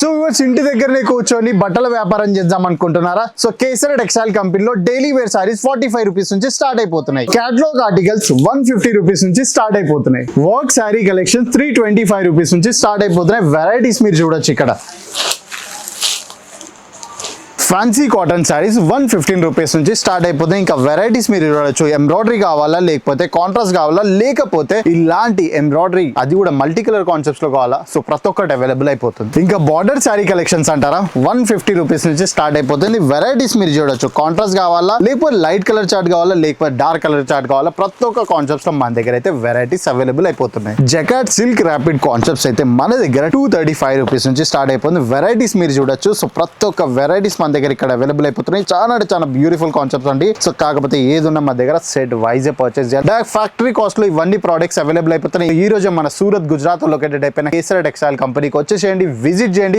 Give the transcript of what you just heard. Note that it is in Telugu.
సో వ్యూవర్స్, ఇంటి దగ్గరనే కూర్చొని బట్టల వ్యాపారం చేద్దాం అనుకుంటున్నారా? సో కేసర్ టెక్స్టైల్ కంపెనీలో డైలీ వేర్ సారీస్ 45 రూపీస్ నుంచి స్టార్ట్ అయిపోతున్నాయి. క్యాటలాగ్ ఆర్టికల్స్ 150 రూపీస్ నుంచి స్టార్ట్ అయిపోతున్నాయి. వర్క్ సారీ కలెక్షన్ 325 రూపీస్ నుంచి స్టార్ట్ అయిపోతున్నాయి. వెరైటీస్ మీరు చూడొచ్చు ఇక్కడ. ఫ్యాన్సీ కాటన్ సారీస్ 115 రూపీస్ నుంచి స్టార్ట్ అయిపోతాయి. ఇంకా వెరైటీస్ మీరు చూడొచ్చు. ఎంబ్రాయిడరీ కావాలా, లేకపోతే కాంట్రాస్ట్ కావాలా, లేకపోతే ఇలాంటి ఎంబ్రాయిడరీ అది కూడా మల్టీ కలర్ కాన్సెప్ట్స్ లో కావాలా, సో ప్రతి ఒక్కటి అవైలబుల్ అయిపోతుంది. ఇంకా బార్డర్ సారీ కలెక్షన్స్ అంటారా, 150 రూపీస్ నుంచి స్టార్ట్ అయిపోతుంది. వెరైటీస్ మీరు చూడొచ్చు. కాంట్రాస్ట్ కావాలా, లేకపోతే లైట్ కలర్ చార్ట్ కావాలా, లేకపోతే డార్క్ కలర్ చార్ట్ కావాలా, ప్రతి ఒక్క కాన్సెప్ట్స్ లో మన దగ్గర అయితే వెరైటీస్ అవైలబుల్ అయిపోతున్నాయి. జకాట్ సిల్క్ ర్యాపిడ్ కాన్సెప్ట్స్ అయితే మన దగ్గర 235 రూపీస్ నుంచి స్టార్ట్ అయిపోతుంది. వెరైటీస్ మీరు చూడొచ్చు. సో ప్రతి ఒక్క వెరైటీస్ మన దగ్గర ఇక్కడ అవైలబుల్ అయిపోతున్నాయి. చాలా బ్యూటిఫుల్ కాన్సెప్ట్స్ అండి. సో కాకపోతే ఏది ఉన్నా మన దగ్గర సెట్ వైజ్ పర్చేస్ చేయాలి. ఫ్యాక్టరీ కాస్ట్ లో ఇవన్నీ ప్రొడక్ట్స్ అవైలబుల్ అయిపోతున్నాయి. ఈ రోజు మన సూరత్, గుజరాత్ లొకేటెడ్ అయిపోయిన కేసర్ టెక్స్టైల్ కంపెనీకి వచ్చేసేయండి, విజిట్ చేయండి.